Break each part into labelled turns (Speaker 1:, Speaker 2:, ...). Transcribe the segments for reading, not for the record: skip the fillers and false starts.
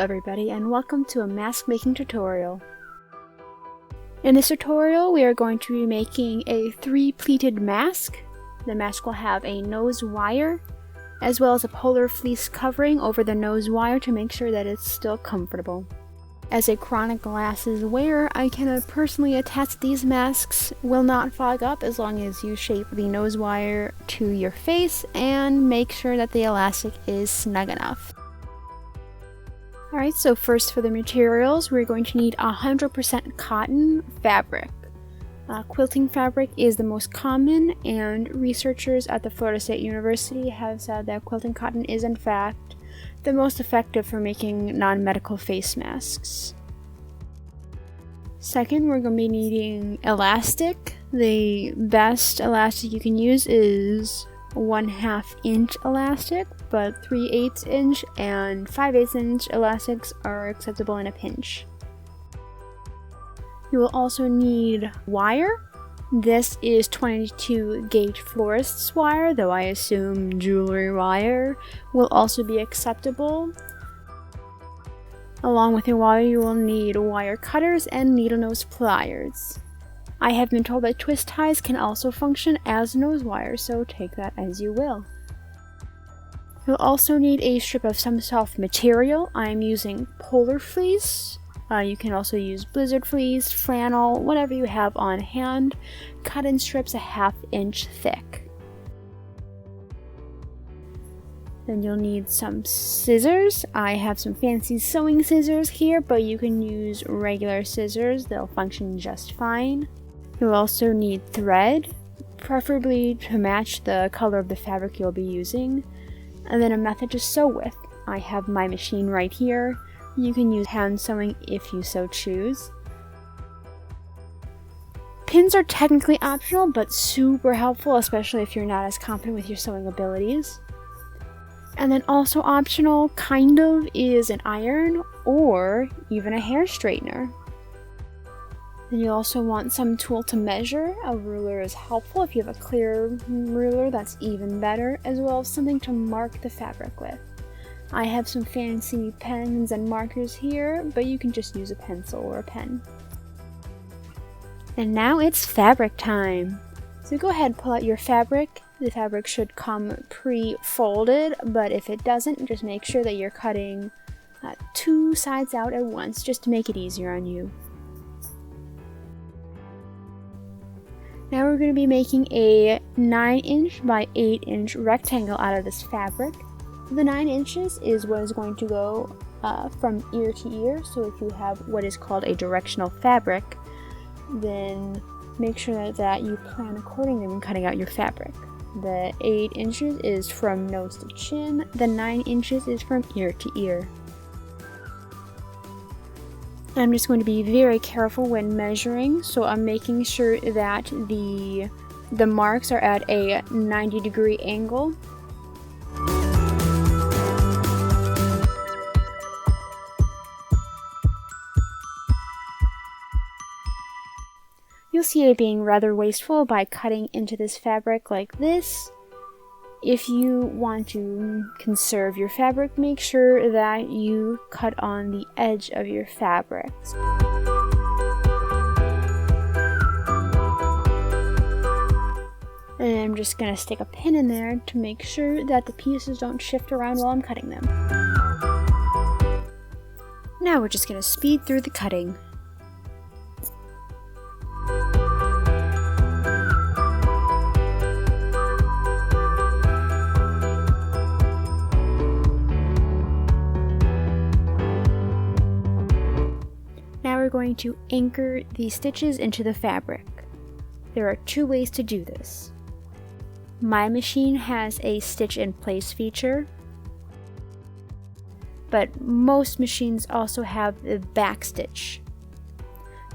Speaker 1: everybody, and welcome to a mask making tutorial. In this tutorial we are going to be making a 3-pleated mask. The mask will have a nose wire as well as a polar fleece covering over the nose wire to make sure that it's still comfortable. As a chronic glasses wearer, I can personally attest these masks will not fog up as long as you shape the nose wire to your face and make sure that the elastic is snug enough. Alright, so first for the materials, we're going to need 100% cotton fabric. Quilting fabric is the most common, and researchers at the Florida State University have said that quilting cotton is in fact the most effective for making non-medical face masks. Second, we're going to be needing elastic. The best elastic you can use is 1/2 inch elastic, but 3/8 inch and 5/8 inch elastics are acceptable in a pinch. You will also need wire. This is 22 gauge florist's wire, though I assume jewelry wire will also be acceptable. Along with your wire, you will need wire cutters and needle nose pliers. I have been told that twist ties can also function as nose wires, so take that as you will. You'll also need a strip of some soft material. I am using polar fleece. You can also use blizzard fleece, flannel, whatever you have on hand. Cut in strips 1/2 inch thick. Then you'll need some scissors. I have some fancy sewing scissors here, but you can use regular scissors. They'll function just fine. You'll also need thread, preferably to match the color of the fabric you'll be using, and then a method to sew with. I have my machine right here. You can use hand sewing if you so choose. Pins are technically optional, but super helpful, especially if you're not as confident with your sewing abilities. And then also optional, kind of, is an iron or even a hair straightener. Then you also want some tool to measure. A ruler is helpful. If you have a clear ruler, that's even better, as well as something to mark the fabric with. I have some fancy pens and markers here, but you can just use a pencil or a pen. And now it's fabric time. So go ahead and pull out your fabric. The fabric should come pre-folded, but if it doesn't, just make sure that you're cutting 2 sides out at once, just to make it easier on you. Now we're going to be making a 9 inch by 8 inch rectangle out of this fabric. The 9 inches is what is going to go from ear to ear, so if you have what is called a directional fabric, then make sure that you plan accordingly when cutting out your fabric. The 8 inches is from nose to chin, the 9 inches is from ear to ear. I'm just going to be very careful when measuring, so I'm making sure that the marks are at a 90-degree angle. You'll see it being rather wasteful by cutting into this fabric like this. If you want to conserve your fabric, make sure that you cut on the edge of your fabric. And I'm just going to stick a pin in there to make sure that the pieces don't shift around while I'm cutting them. Now we're just going to speed through the cutting. Now we're going to anchor the stitches into the fabric. There are 2 ways to do this. My machine has a stitch in place feature, but most machines also have the back stitch.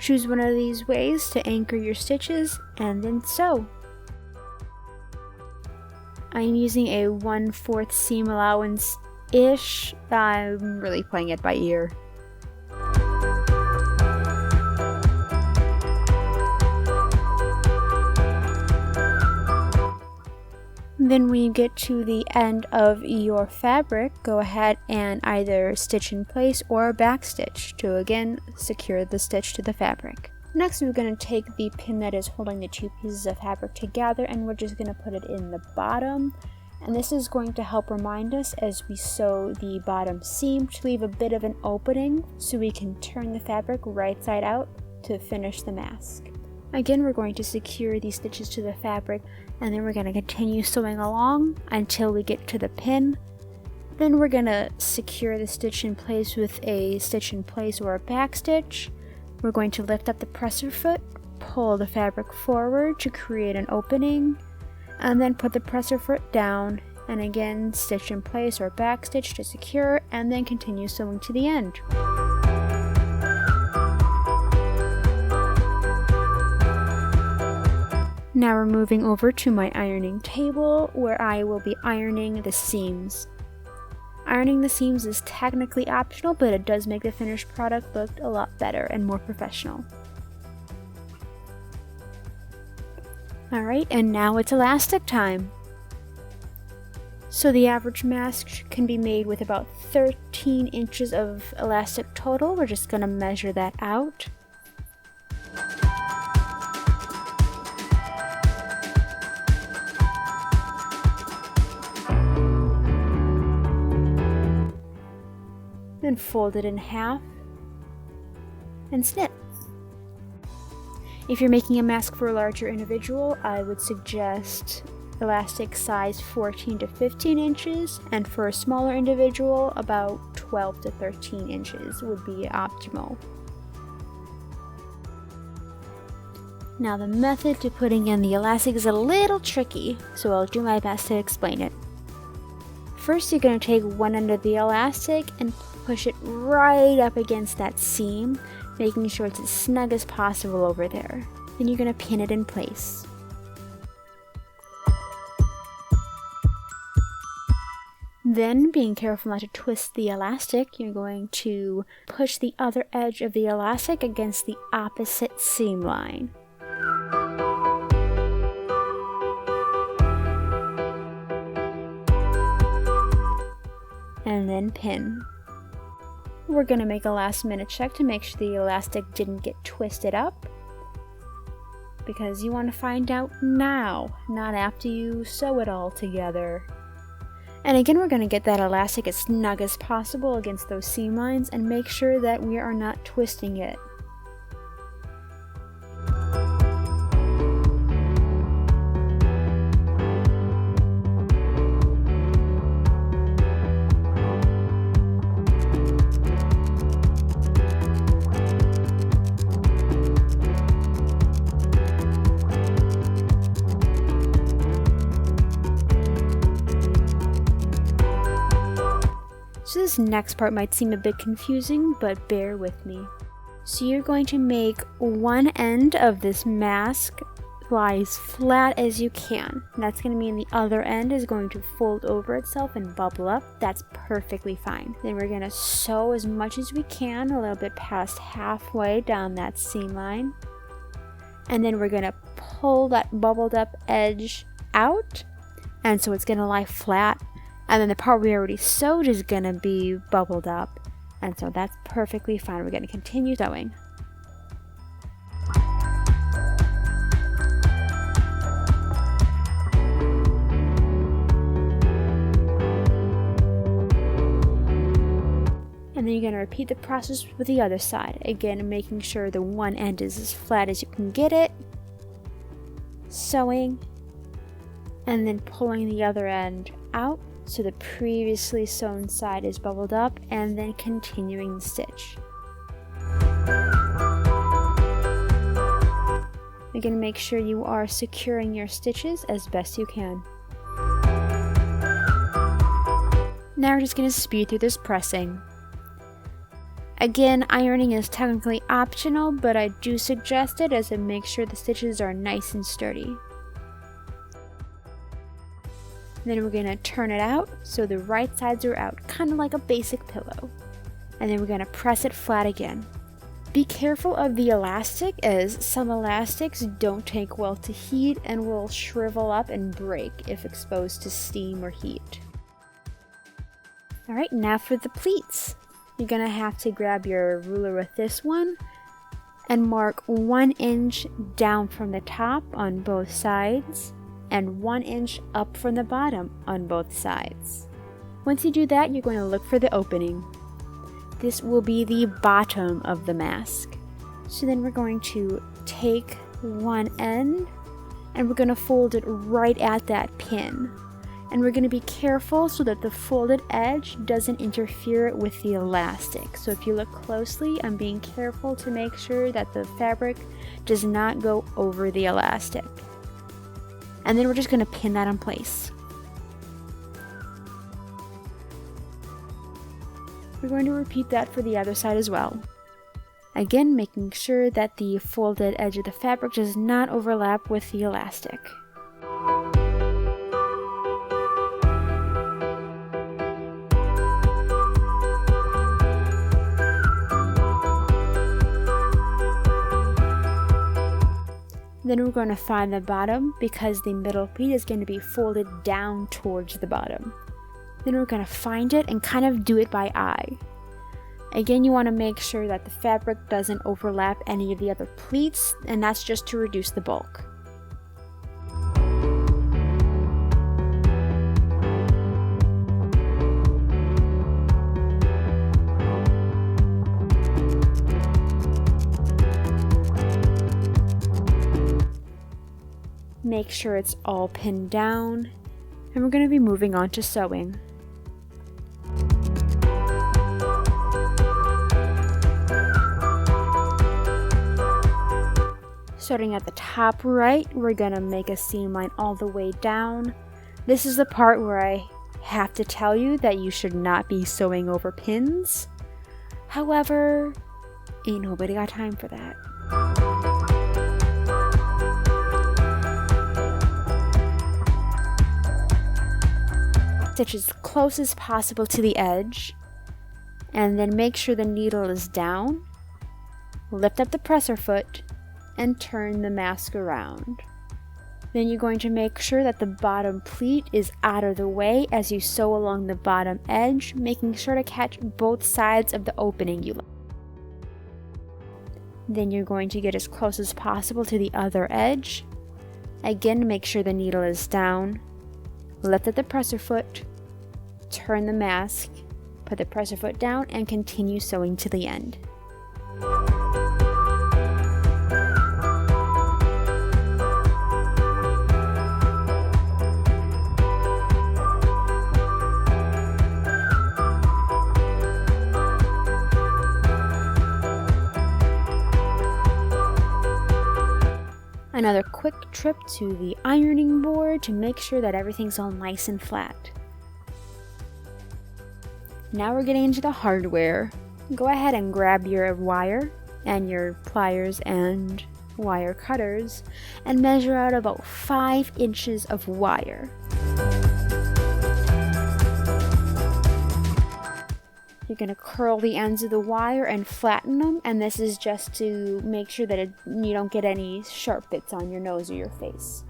Speaker 1: Choose one of these ways to anchor your stitches and then sew. I'm using a 1/4 seam allowance-ish. I'm really playing it by ear. Then when you get to the end of your fabric, go ahead and either stitch in place or backstitch to again secure the stitch to the fabric. Next, we're going to take the pin that is holding the two pieces of fabric together, and we're just going to put it in the bottom. And this is going to help remind us as we sew the bottom seam to leave a bit of an opening so we can turn the fabric right side out to finish the mask. Again, we're going to secure these stitches to the fabric, and then we're going to continue sewing along until we get to the pin. Then we're going to secure the stitch in place with a stitch in place or a back stitch. We're going to lift up the presser foot, pull the fabric forward to create an opening, and then put the presser foot down, and again stitch in place or back stitch to secure, and then continue sewing to the end. Now we're moving over to my ironing table where I will be ironing the seams. Ironing the seams is technically optional, but it does make the finished product look a lot better and more professional. Alright, and now it's elastic time. So the average mask can be made with about 13 inches of elastic total. We're just going to measure that out. Then fold it in half and snip. If you're making a mask for a larger individual, I would suggest elastic size 14 to 15 inches, and for a smaller individual, about 12 to 13 inches would be optimal. Now the method to putting in the elastic is a little tricky, so I'll do my best to explain it. First, you're going to take one end of the elastic and push it right up against that seam, making sure it's as snug as possible over there. Then you're going to pin it in place. Then, being careful not to twist the elastic, you're going to push the other edge of the elastic against the opposite seam line. And then pin. We're going to make a last minute check to make sure the elastic didn't get twisted up, because you want to find out now, not after you sew it all together. And again, we're going to get that elastic as snug as possible against those seam lines and make sure that we are not twisting it. So this next part might seem a bit confusing, but bear with me. So you're going to make one end of this mask lie as flat as you can. That's going to mean the other end is going to fold over itself and bubble up. That's perfectly fine. Then we're going to sew as much as we can, a little bit past halfway down that seam line. And then we're going to pull that bubbled up edge out, and so it's going to lie flat. And then the part we already sewed is going to be bubbled up. And so that's perfectly fine. We're going to continue sewing. And then you're going to repeat the process with the other side. Again, making sure the one end is as flat as you can get it. Sewing. And then pulling the other end out, so the previously sewn side is bubbled up, and then continuing the stitch. Again, make sure you are securing your stitches as best you can. Now we're just going to speed through this pressing. Again, ironing is technically optional, but I do suggest it as it makes sure the stitches are nice and sturdy. Then we're going to turn it out so the right sides are out, kind of like a basic pillow. And then we're going to press it flat again. Be careful of the elastic, as some elastics don't take well to heat and will shrivel up and break if exposed to steam or heat. Alright, now for the pleats. You're gonna have to grab your ruler with this one and mark 1 inch down from the top on both sides and 1 inch up from the bottom on both sides. Once you do that, you're going to look for the opening. This will be the bottom of the mask. So then we're going to take one end and we're going to fold it right at that pin. And we're going to be careful so that the folded edge doesn't interfere with the elastic. So if you look closely, I'm being careful to make sure that the fabric does not go over the elastic. And then we're just going to pin that in place. We're going to repeat that for the other side as well. Again, making sure that the folded edge of the fabric does not overlap with the elastic. Then we're going to find the bottom because the middle pleat is going to be folded down towards the bottom. Then we're going to find it and kind of do it by eye. Again, you want to make sure that the fabric doesn't overlap any of the other pleats, and that's just to reduce the bulk. Make sure it's all pinned down, and we're going to be moving on to sewing. Starting at the top right, we're going to make a seam line all the way down. This is the part where I have to tell you that you should not be sewing over pins. However, ain't nobody got time for that. Stitch as close as possible to the edge, and then make sure the needle is down. Lift up the presser foot and turn the mask around. Then you're going to make sure that the bottom pleat is out of the way as you sew along the bottom edge, making sure to catch both sides of the opening you like. Then you're going to get as close as possible to the other edge. Again, make sure the needle is down. Lift up the presser foot, turn the mask, put the presser foot down, and continue sewing to the end. Another quick trip to the ironing board to make sure that everything's all nice and flat. Now we're getting into the hardware. Go ahead and grab your wire and your pliers and wire cutters and measure out about 5 inches of wire. You're going to curl the ends of the wire and flatten them, and this is just to make sure that you don't get any sharp bits on your nose or your face.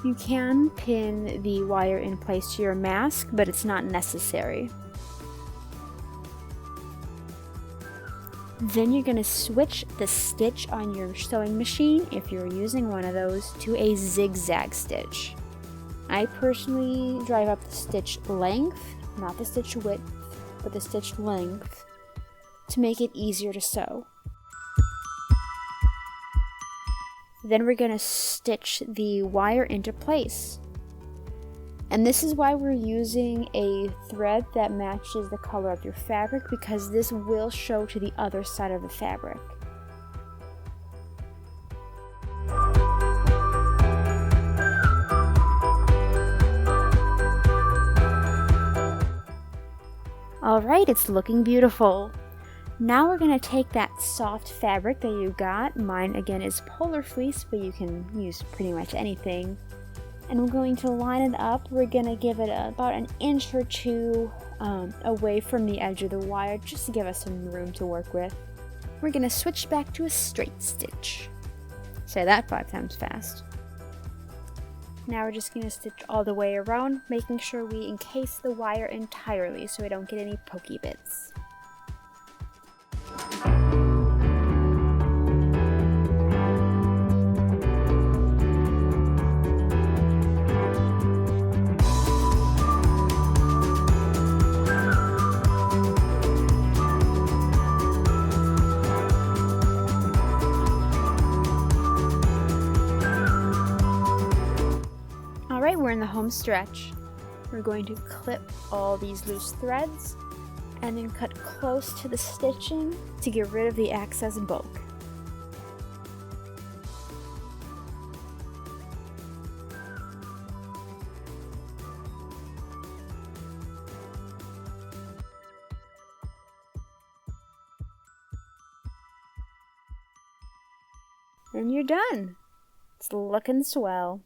Speaker 1: You can pin the wire in place to your mask, but it's not necessary. Then you're going to switch the stitch on your sewing machine, if you're using one of those, to a zigzag stitch. I personally drive up the stitch length, not the stitch width, but the stitch length, to make it easier to sew. Then we're going to stitch the wire into place. And this is why we're using a thread that matches the color of your fabric, because this will show to the other side of the fabric. Alright, it's looking beautiful. Now we're going to take that soft fabric that you got. Mine again is polar fleece, but you can use pretty much anything. And we're going to line it up. We're going to give it about an inch or two away from the edge of the wire, just to give us some room to work with. We're going to switch back to a straight stitch. Say that 5 times fast. Now we're just going to stitch all the way around, making sure we encase the wire entirely so we don't get any pokey bits. Alright, we're in the home stretch. We're going to clip all these loose threads and then cut close to the stitching to get rid of the excess bulk. And you're done! It's looking swell.